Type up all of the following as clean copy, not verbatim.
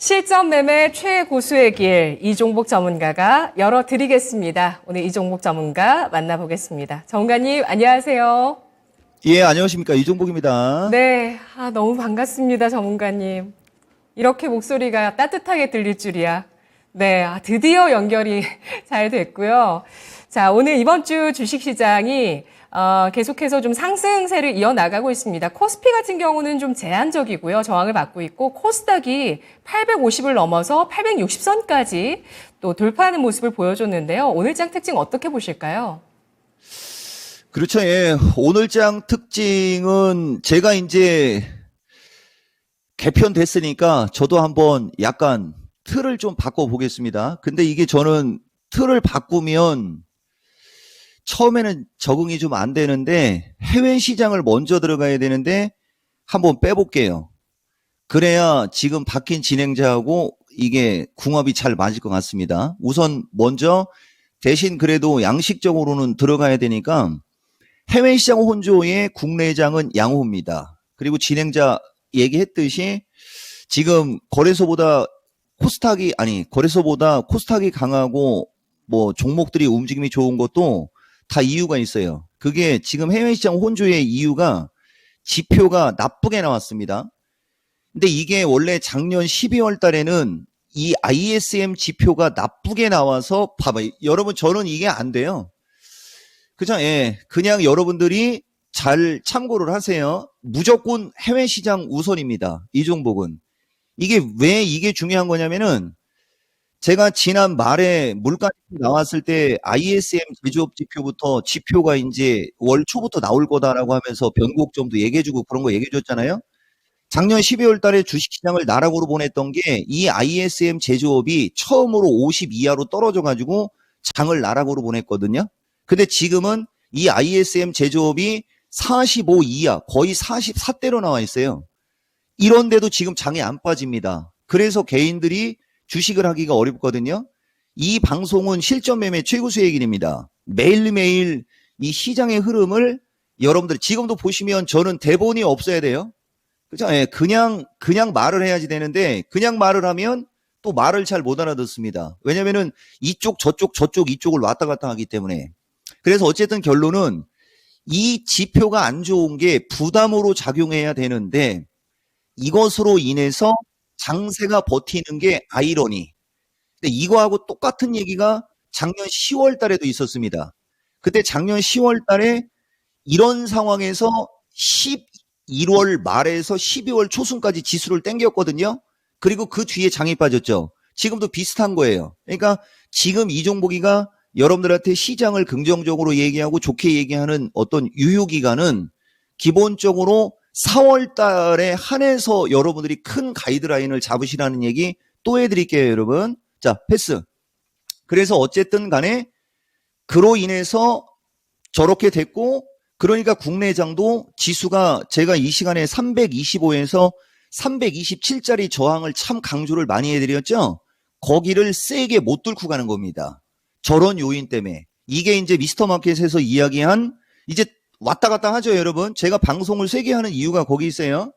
실전 매매 최고수의 길, 이종복 전문가가 열어드리겠습니다. 오늘 이종복 전문가 만나보겠습니다. 전문가님, 안녕하세요. 예, 안녕하십니까. 이종복입니다. 네, 너무 반갑습니다, 전문가님. 이렇게 목소리가 따뜻하게 들릴 줄이야. 네, 드디어 연결이 잘 됐고요. 자, 오늘 이번 주 주식시장이 계속해서 좀 상승세를 이어나가고 있습니다. 코스피 같은 경우는 좀 제한적이고요. 저항을 받고 있고 코스닥이 850을 넘어서 860선까지 또 돌파하는 모습을 보여줬는데요. 오늘장 특징 어떻게 보실까요? 그렇죠. 예. 오늘장 특징은 제가 이제 개편됐으니까 저도 한번 약간 틀을 좀 바꿔보겠습니다. 근데 이게 저는 틀을 바꾸면 처음에는 적응이 좀 안 되는데 해외 시장을 먼저 들어가야 되는데 한번 빼볼게요. 그래야 지금 바뀐 진행자하고 이게 궁합이 잘 맞을 것 같습니다. 우선 먼저 대신 그래도 양식적으로는 들어가야 되니까 해외 시장 혼조의 국내장은 양호입니다. 그리고 진행자 얘기했듯이 지금 거래소보다 코스닥이 강하고 뭐 종목들이 움직임이 좋은 것도 다 이유가 있어요. 그게 지금 해외 시장 혼조의 이유가 지표가 나쁘게 나왔습니다. 근데 이게 원래 작년 12월 달에는 이 ISM 지표가 나쁘게 나와서 봐봐요. 여러분 저는 이게 안 돼요. 그죠? 예. 그냥 여러분들이 잘 참고를 하세요. 무조건 해외 시장 우선입니다. 이 종목은. 이게 왜 이게 중요한 거냐면은 제가 지난 말에 물가 나왔을 때 ISM 제조업 지표부터 지표가 이제 월 초부터 나올 거다라고 하면서 변곡점도 얘기해주고 그런 거 얘기해줬잖아요. 작년 12월 달에 주식시장을 나락으로 보냈던 게 이 ISM 제조업이 처음으로 50 이하로 떨어져가지고 장을 나락으로 보냈거든요. 근데 지금은 이 ISM 제조업이 45 이하, 거의 44대로 나와 있어요. 이런데도 지금 장이 안 빠집니다. 그래서 개인들이 주식을 하기가 어렵거든요. 이 방송은 실전 매매 최고 수익 길입니다. 매일매일 이 시장의 흐름을 여러분들 지금도 보시면 저는 대본이 없어야 돼요. 그죠? 예, 그냥 말을 해야지 되는데 그냥 말을 하면 또 말을 잘 못 알아듣습니다. 왜냐면은 이쪽 저쪽 이쪽을 왔다 갔다 하기 때문에. 그래서 어쨌든 결론은 이 지표가 안 좋은 게 부담으로 작용해야 되는데 이것으로 인해서 장세가 버티는 게 아이러니. 근데 이거하고 똑같은 얘기가 작년 10월 달에도 있었습니다. 그때 작년 10월 달에 이런 상황에서 11월 말에서 12월 초순까지 지수를 땡겼거든요. 그리고 그 뒤에 장이 빠졌죠. 지금도 비슷한 거예요. 그러니까 지금 이 종목이가 여러분들한테 시장을 긍정적으로 얘기하고 좋게 얘기하는 어떤 유효기간은 기본적으로 4월 달에 한해서 여러분들이 큰 가이드라인을 잡으시라는 얘기 또 해드릴게요, 여러분. 자, 패스. 그래서 어쨌든 간에 그로 인해서 저렇게 됐고, 그러니까 국내장도 지수가 제가 이 시간에 325에서 327짜리 저항을 참 강조를 많이 해드렸죠? 거기를 세게 못 뚫고 가는 겁니다. 저런 요인 때문에. 이게 이제 미스터 마켓에서 이야기한 이제 왔다 갔다 하죠, 여러분. 제가 방송을 세게 하는 이유가 거기 있어요.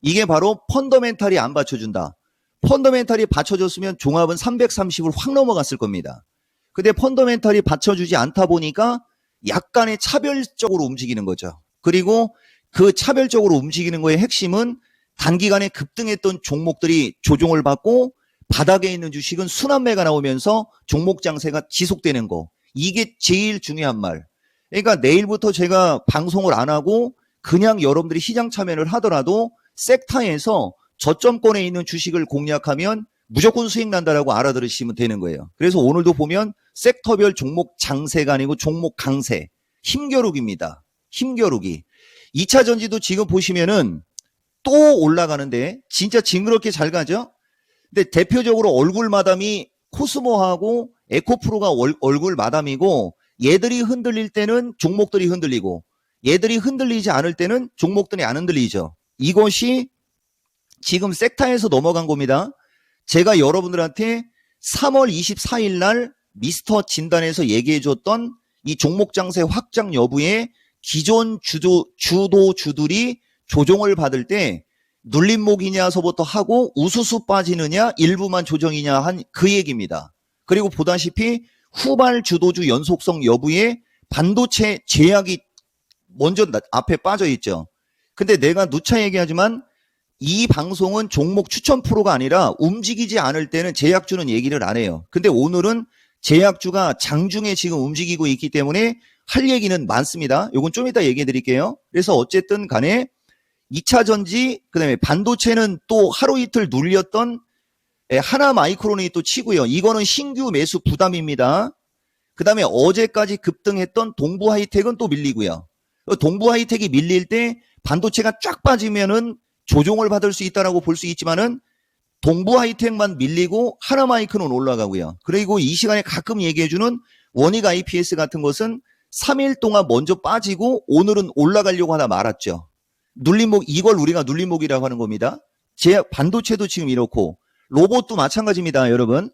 이게 바로 펀더멘탈이 안 받쳐준다. 펀더멘탈이 받쳐줬으면 종합은 330을 확 넘어갔을 겁니다. 근데 펀더멘탈이 받쳐주지 않다 보니까 약간의 차별적으로 움직이는 거죠. 그리고 그 차별적으로 움직이는 거의 핵심은 단기간에 급등했던 종목들이 조정을 받고 바닥에 있는 주식은 순환매가 나오면서 종목 장세가 지속되는 거. 이게 제일 중요한 말. 그러니까 내일부터 제가 방송을 안 하고 그냥 여러분들이 시장 참여를 하더라도 섹터에서 저점권에 있는 주식을 공략하면 무조건 수익 난다라고 알아들으시면 되는 거예요. 그래서 오늘도 보면 섹터별 종목 장세가 아니고 종목 강세. 힘겨루기입니다. 힘겨루기. 2차 전지도 지금 보시면은 또 올라가는데 진짜 징그럽게 잘 가죠? 근데 대표적으로 얼굴 마담이 코스모하고 에코프로가 얼굴 마담이고 얘들이 흔들릴 때는 종목들이 흔들리고 얘들이 흔들리지 않을 때는 종목들이 안 흔들리죠. 이것이 지금 섹터에서 넘어간 겁니다. 제가 여러분들한테 3월 24일 날 미스터 진단에서 얘기해 줬던 이 종목 장세 확장 여부에 기존 주도주들이 조정을 받을 때 눌림목이냐서부터 하고 우수수 빠지느냐 일부만 조정이냐 한 그 얘기입니다. 그리고 보다시피 후발 주도주 연속성 여부에 반도체 제약이 먼저 앞에 빠져 있죠. 근데 내가 누차 얘기하지만 이 방송은 종목 추천 프로가 아니라 움직이지 않을 때는 제약주는 얘기를 안 해요. 근데 오늘은 제약주가 장중에 지금 움직이고 있기 때문에 할 얘기는 많습니다. 요건 좀 이따 얘기해 드릴게요. 그래서 어쨌든 간에 2차 전지, 그 다음에 반도체는 또 하루 이틀 눌렸던 하나 마이크론이 또 치고요. 이거는 신규 매수 부담입니다. 그 다음에 어제까지 급등했던 동부 하이텍은 또 밀리고요. 동부 하이텍이 밀릴 때 반도체가 쫙 빠지면은 조종을 받을 수 있다라고 볼 수 있지만은 동부 하이텍만 밀리고 하나 마이크는 올라가고요. 그리고 이 시간에 가끔 얘기해주는 원익 IPS 같은 것은 3일 동안 먼저 빠지고 오늘은 올라가려고 하다 말았죠. 눌림목, 이걸 우리가 눌림목이라고 하는 겁니다. 반도체도 지금 이렇고 로봇도 마찬가지입니다, 여러분.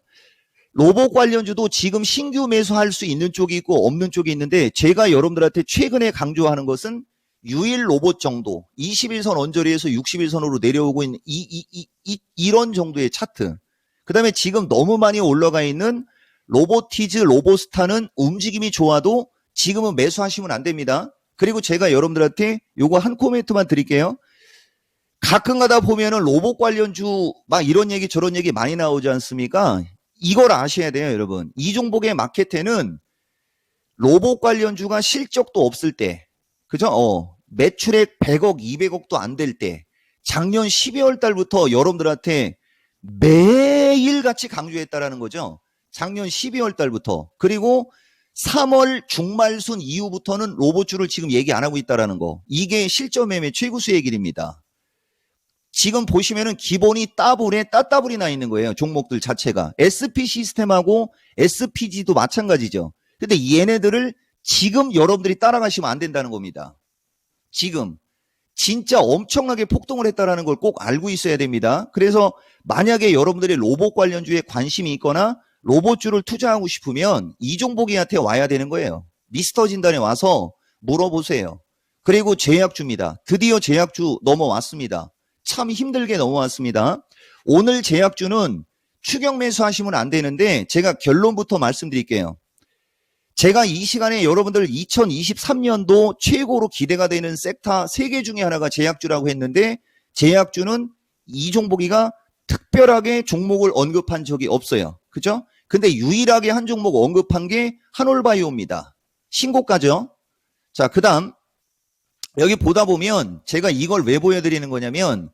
로봇 관련주도 지금 신규 매수할 수 있는 쪽이 있고 없는 쪽이 있는데 제가 여러분들한테 최근에 강조하는 것은 유일 로봇 정도, 21선 언저리에서 61선으로 내려오고 있는 이런 정도의 차트. 그 다음에 지금 너무 많이 올라가 있는 로보티즈, 로보스타는 움직임이 좋아도 지금은 매수하시면 안 됩니다. 그리고 제가 여러분들한테 요거 한 코멘트만 드릴게요. 가끔 가다 보면은 로봇 관련주 막 이런 얘기 저런 얘기 많이 나오지 않습니까? 이걸 아셔야 돼요, 여러분. 이 종목의 마켓에는 로봇 관련주가 실적도 없을 때, 그죠? 매출액 100억, 200억도 안 될 때, 작년 12월 달부터 여러분들한테 매일 같이 강조했다라는 거죠. 작년 12월 달부터. 그리고 3월 중말순 이후부터는 로봇주를 지금 얘기 안 하고 있다라는 거. 이게 실전 매매 최고수의 길입니다. 지금 보시면은 기본이 따따블이 나 있는 거예요. 종목들 자체가. SP 시스템하고 SPG도 마찬가지죠. 근데 얘네들을 지금 여러분들이 따라가시면 안 된다는 겁니다. 지금 진짜 엄청나게 폭등을 했다라는 걸 꼭 알고 있어야 됩니다. 그래서 만약에 여러분들이 로봇 관련주에 관심이 있거나 로봇주를 투자하고 싶으면 이 종목이한테 와야 되는 거예요. 미스터 진단에 와서 물어보세요. 그리고 제약주입니다. 드디어 제약주 넘어왔습니다. 참 힘들게 넘어왔습니다. 오늘 제약주는 추격 매수하시면 안 되는데 제가 결론부터 말씀드릴게요. 제가 이 시간에 여러분들 2023년도 최고로 기대가 되는 섹터 3개 중에 하나가 제약주라고 했는데 제약주는 이 종목이가 특별하게 종목을 언급한 적이 없어요. 그죠? 근데 유일하게 한 종목 언급한 게 한올바이오입니다. 신고가죠? 자, 그 다음 여기 보다 보면 제가 이걸 왜 보여드리는 거냐면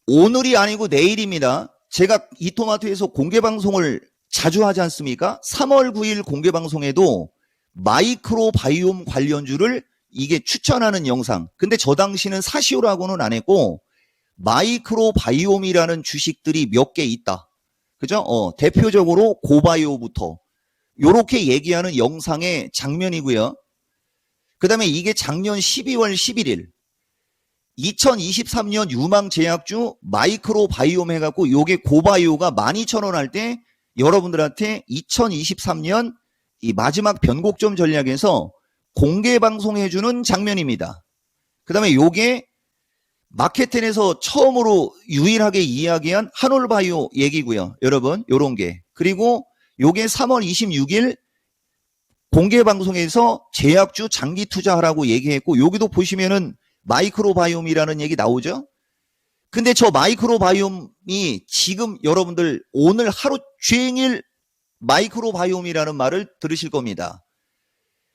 오늘이 아니고 내일입니다. 제가 이토마토에서 공개방송을 자주 하지 않습니까? 3월 9일 공개방송에도 마이크로 바이옴 관련주를 이게 추천하는 영상. 근데 저 당시는 사시오라고는 안 했고 마이크로 바이옴이라는 주식들이 몇 개 있다. 그죠? 대표적으로 고바이오부터 요렇게 얘기하는 영상의 장면이고요. 그 다음에 이게 작년 12월 11일 2023년 유망제약주 마이크로 바이옴 해갖고 요게 고바이오가 12,000원 할 때 여러분들한테 2023년 이 마지막 변곡점 전략에서 공개 방송해주는 장면입니다. 그 다음에 요게 마켓텐에서 처음으로 유일하게 이야기한 한올바이오 얘기고요. 여러분 요런 게. 그리고 요게 3월 26일 공개 방송에서 제약주 장기 투자하라고 얘기했고 여기도 보시면은 마이크로바이옴이라는 얘기 나오죠. 근데 저 마이크로바이옴이 지금 여러분들 오늘 하루 종일 마이크로바이옴이라는 말을 들으실 겁니다.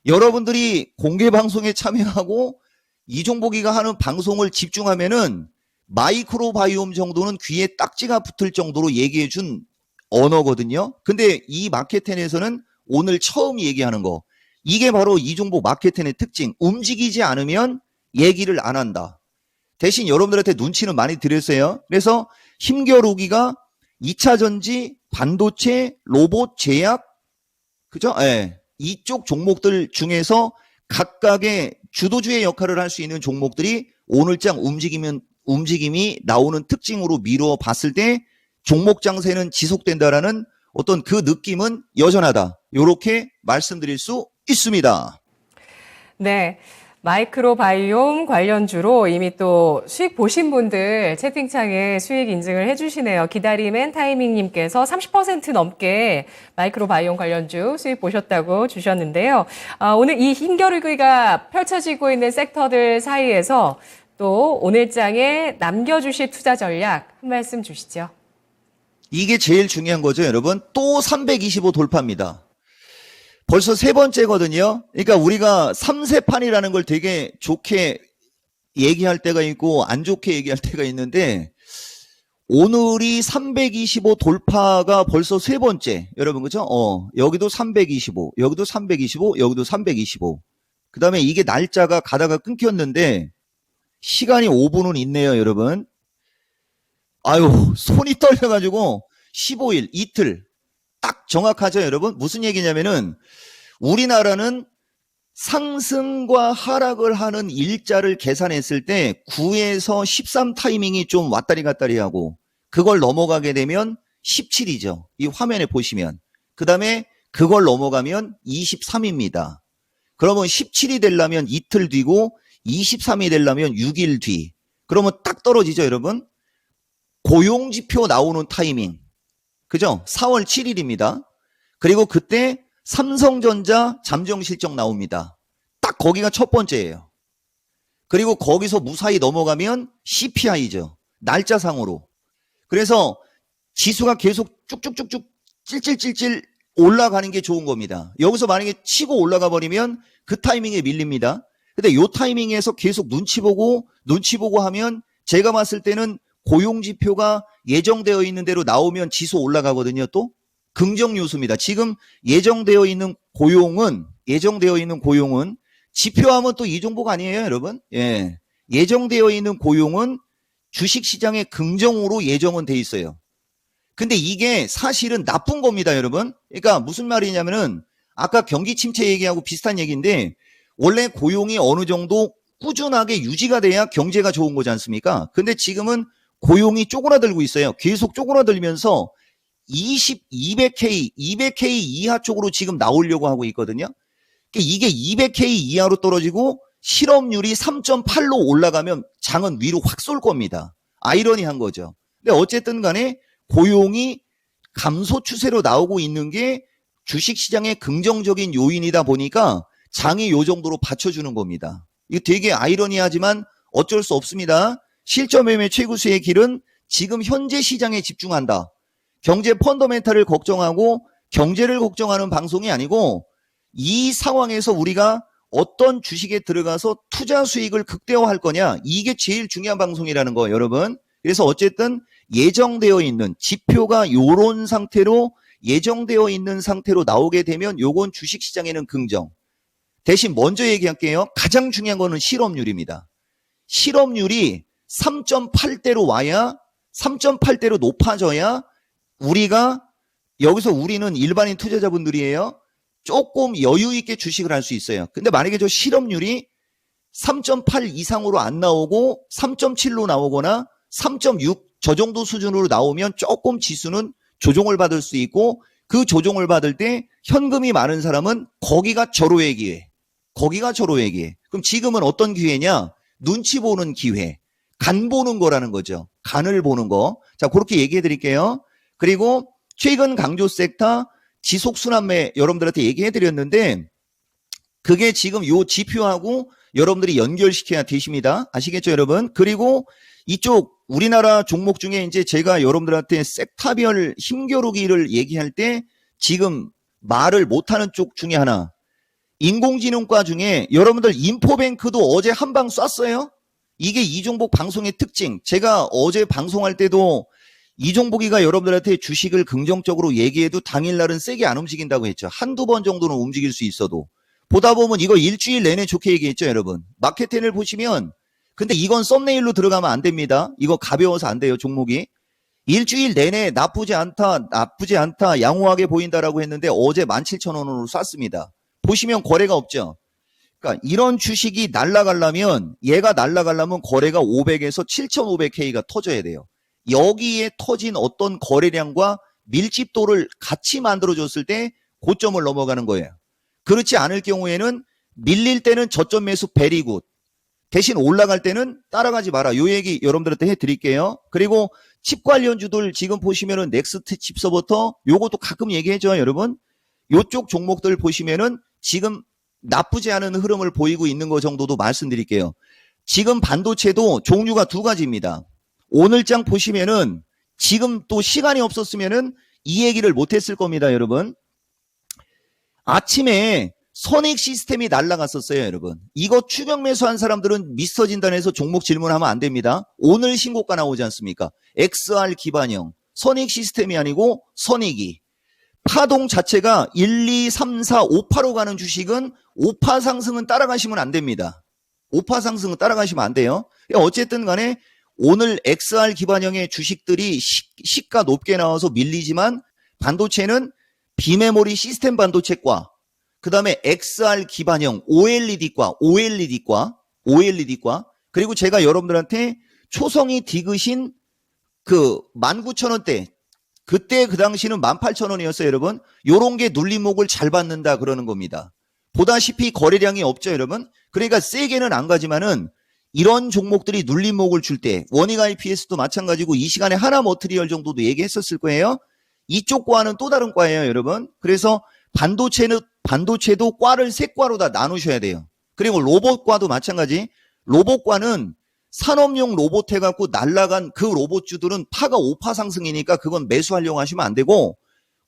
여러분들이 공개 방송에 참여하고 이종복이가 하는 방송을 집중하면은 마이크로바이옴 정도는 귀에 딱지가 붙을 정도로 얘기해 준 언어거든요. 근데 이 마켓텐에서는 오늘 처음 얘기하는 거. 이게 바로 이종복 마켓텐의 특징. 움직이지 않으면 얘기를 안 한다. 대신 여러분들한테 눈치는 많이 드렸어요. 그래서 힘겨루기가 2차 전지, 반도체, 로봇, 제약, 그죠? 예. 이쪽 종목들 중에서 각각의 주도주의 역할을 할 수 있는 종목들이 오늘장 움직임이 나오는 특징으로 미루어 봤을 때 종목 장세는 지속된다라는 어떤 그 느낌은 여전하다. 이렇게 말씀드릴 수 있습니다. 네. 마이크로바이옴 관련주로 이미 또 수익 보신 분들 채팅창에 수익 인증을 해주시네요. 기다림앤 타이밍님께서 30% 넘게 마이크로바이옴 관련주 수익 보셨다고 주셨는데요. 오늘 이 힘겨루기가 펼쳐지고 있는 섹터들 사이에서 또 오늘장에 남겨주실 투자 전략 한 말씀 주시죠. 이게 제일 중요한 거죠, 여러분. 또 325 돌파입니다. 벌써 세 번째거든요. 그러니까 우리가 3세판이라는 걸 되게 좋게 얘기할 때가 있고 안 좋게 얘기할 때가 있는데 오늘이 325 돌파가 벌써 세 번째. 여러분 그죠? 여기도 325, 여기도 325, 여기도 325. 그 다음에 이게 날짜가 가다가 끊겼는데 시간이 5분은 있네요, 여러분. 아유, 손이 떨려가지고 15일, 이틀. 딱 정확하죠, 여러분? 무슨 얘기냐면은 우리나라는 상승과 하락을 하는 일자를 계산했을 때 9에서 13 타이밍이 좀 왔다리 갔다리 하고 그걸 넘어가게 되면 17이죠. 이 화면에 보시면. 그 다음에 그걸 넘어가면 23입니다. 그러면 17이 되려면 이틀 뒤고 23이 되려면 6일 뒤. 그러면 딱 떨어지죠, 여러분? 고용지표 나오는 타이밍. 그죠? 4월 7일입니다. 그리고 그때 삼성전자 잠정실적 나옵니다. 딱 거기가 첫 번째예요. 그리고 거기서 무사히 넘어가면 CPI죠. 날짜상으로. 그래서 지수가 계속 쭉쭉쭉쭉 찔찔찔찔 올라가는 게 좋은 겁니다. 여기서 만약에 치고 올라가 버리면 그 타이밍에 밀립니다. 근데 요 타이밍에서 계속 눈치 보고 하면 제가 봤을 때는 고용지표가 예정되어 있는 대로 나오면 지수 올라가거든요. 또 긍정 요소입니다. 지금 예정되어 있는 고용은 지표하면 또 이 종목 아니에요, 여러분? 예. 예정되어 있는 고용은 주식시장의 긍정으로 예정은 돼 있어요. 근데 이게 사실은 나쁜 겁니다, 여러분. 그러니까 무슨 말이냐면은 아까 경기 침체 얘기하고 비슷한 얘기인데 원래 고용이 어느 정도 꾸준하게 유지가 돼야 경제가 좋은 거지 않습니까? 근데 지금은 고용이 쪼그라들고 있어요. 계속 쪼그라들면서 200K 이하 쪽으로 지금 나오려고 하고 있거든요. 이게 200K 이하로 떨어지고 실업률이 3.8로 올라가면 장은 위로 확 쏠 겁니다. 아이러니한 거죠. 근데 어쨌든 간에 고용이 감소 추세로 나오고 있는 게 주식시장의 긍정적인 요인이다 보니까 장이 요 정도로 받쳐주는 겁니다. 이거 되게 아이러니하지만 어쩔 수 없습니다. 실전 매매 최고수의 길은 지금 현재 시장에 집중한다. 경제 펀더멘탈을 걱정하고 경제를 걱정하는 방송이 아니고 이 상황에서 우리가 어떤 주식에 들어가서 투자 수익을 극대화할 거냐 이게 제일 중요한 방송이라는 거예요, 여러분. 그래서 어쨌든 예정되어 있는 지표가 요런 상태로 예정되어 있는 상태로 나오게 되면 요건 주식시장에는 긍정. 대신 먼저 얘기할게요. 가장 중요한 거는 실업률입니다. 실업률이 3.8대로 와야 3.8대로 높아져야 우리가 여기서 우리는 일반인 투자자분들이에요. 조금 여유 있게 주식을 할 수 있어요. 근데 만약에 저 실업률이 3.8 이상으로 안 나오고 3.7로 나오거나 3.6 저 정도 수준으로 나오면 조금 지수는 조정을 받을 수 있고 그 조정을 받을 때 현금이 많은 사람은 거기가 절호의 기회. 그럼 지금은 어떤 기회냐? 눈치 보는 기회. 간 보는 거라는 거죠. 간을 보는 거. 자, 그렇게 얘기해 드릴게요. 그리고 최근 강조 섹터 지속순환매 여러분들한테 얘기해 드렸는데 그게 지금 요 지표하고 여러분들이 연결시켜야 되십니다. 아시겠죠, 여러분? 그리고 이쪽 우리나라 종목 중에 이제 제가 여러분들한테 섹터별 힘겨루기를 얘기할 때 지금 말을 못하는 쪽 중에 하나 인공지능과 중에 여러분들 인포뱅크도 어제 한 방 쐈어요? 이게 이종복 방송의 특징. 제가 어제 방송할 때도 이종복이가 여러분들한테 주식을 긍정적으로 얘기해도 당일날은 세게 안 움직인다고 했죠. 한두 번 정도는 움직일 수 있어도. 보다 보면 이거 일주일 내내 좋게 얘기했죠, 여러분. 마켓텐을 보시면 근데 이건 썸네일로 들어가면 안 됩니다. 이거 가벼워서 안 돼요, 종목이. 일주일 내내 나쁘지 않다, 양호하게 보인다라고 했는데 어제 17,000원으로 쐈습니다. 보시면 거래가 없죠. 그러니까 이런 주식이 날아가려면 얘가 날아가려면 거래가 500에서 7,500K가 터져야 돼요. 여기에 터진 어떤 거래량과 밀집도를 같이 만들어줬을 때 고점을 넘어가는 거예요. 그렇지 않을 경우에는 밀릴 때는 저점 매수 베리굿. 대신 올라갈 때는 따라가지 마라. 요 얘기 여러분들한테 해드릴게요. 그리고 칩 관련주들 지금 보시면은 넥스트 칩서부터 요것도 가끔 얘기해줘요, 여러분. 요쪽 종목들 보시면은 지금 나쁘지 않은 흐름을 보이고 있는 거 정도도 말씀드릴게요. 지금 반도체도 종류가 두 가지입니다. 오늘장 보시면은 지금 또 시간이 없었으면은 이 얘기를 못했을 겁니다, 여러분. 아침에 선익 시스템이 날라갔었어요, 여러분. 이거 추격 매수한 사람들은 미스터 진단에서 종목 질문하면 안 됩니다. 오늘 신고가 나오지 않습니까? XR 기반형. 선익 시스템이 아니고 선익이. 파동 자체가 1, 2, 3, 4, 5파로 가는 주식은 5파 상승은 따라가시면 안 됩니다. 5파 상승은 따라가시면 안 돼요. 어쨌든 간에 오늘 XR 기반형의 주식들이 시가 높게 나와서 밀리지만 반도체는 비메모리 시스템 반도체과 그 다음에 XR 기반형 OLED과 그리고 제가 여러분들한테 초성이 디귿인 그 19,000원대 그때 그 당시는 18,000원이었어요, 여러분. 요런 게 눌림목을 잘 받는다 그러는 겁니다. 보다시피 거래량이 없죠, 여러분. 그러니까 세게는 안 가지만은 이런 종목들이 눌림목을 줄 때 원익 IPS도 마찬가지고 이 시간에 하나 머트리얼 정도도 얘기했었을 거예요. 이쪽 과는 또 다른 과예요, 여러분. 그래서 반도체도 과를 세 과로 다 나누셔야 돼요. 그리고 로봇과도 마찬가지. 로봇과는 산업용 로봇 해갖고 날라간 그 로봇주들은 파가 5파 상승이니까 그건 매수하려고 하시면 안 되고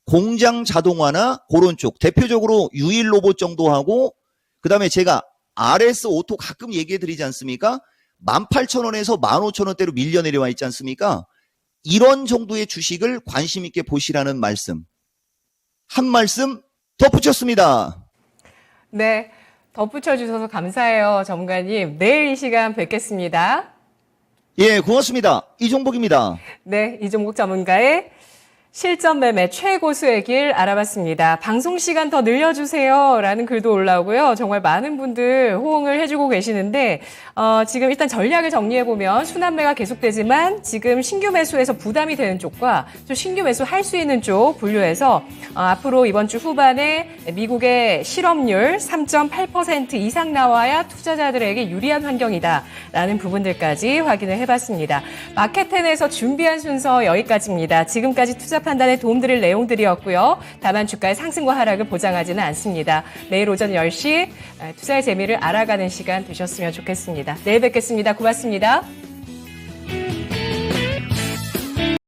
공장 자동화나 그런 쪽 대표적으로 유일 로봇 정도 하고 그 다음에 제가 RS 오토 가끔 얘기해 드리지 않습니까? 18,000원에서 15,000원대로 밀려 내려와 있지 않습니까? 이런 정도의 주식을 관심 있게 보시라는 말씀. 한 말씀 덧붙였습니다. 네, 덧붙여 주셔서 감사해요, 전문가님. 내일 이 시간 뵙겠습니다. 예, 고맙습니다. 이종복입니다. 네, 이종복 전문가의 실전 매매 최고수의 길 알아봤습니다. 방송 시간 더 늘려주세요 라는 글도 올라오고요. 정말 많은 분들 호응을 해주고 계시는데 지금 일단 전략을 정리해보면 순환매가 계속되지만 지금 신규 매수에서 부담이 되는 쪽과 또 신규 매수할 수 있는 쪽 분류해서 앞으로 이번 주 후반에 미국의 실업률 3.8% 이상 나와야 투자자들에게 유리한 환경이다라는 부분들까지 확인을 해봤습니다. 마켓10에서 준비한 순서 여기까지입니다. 지금까지 투자 판단에 도움드릴 내용들이었고요. 다만 주가의 상승과 하락을 보장하지는 않습니다. 내일 오전 10시 투자의 재미를 알아가는 시간 되셨으면 좋겠습니다. 내일 뵙겠습니다. 고맙습니다.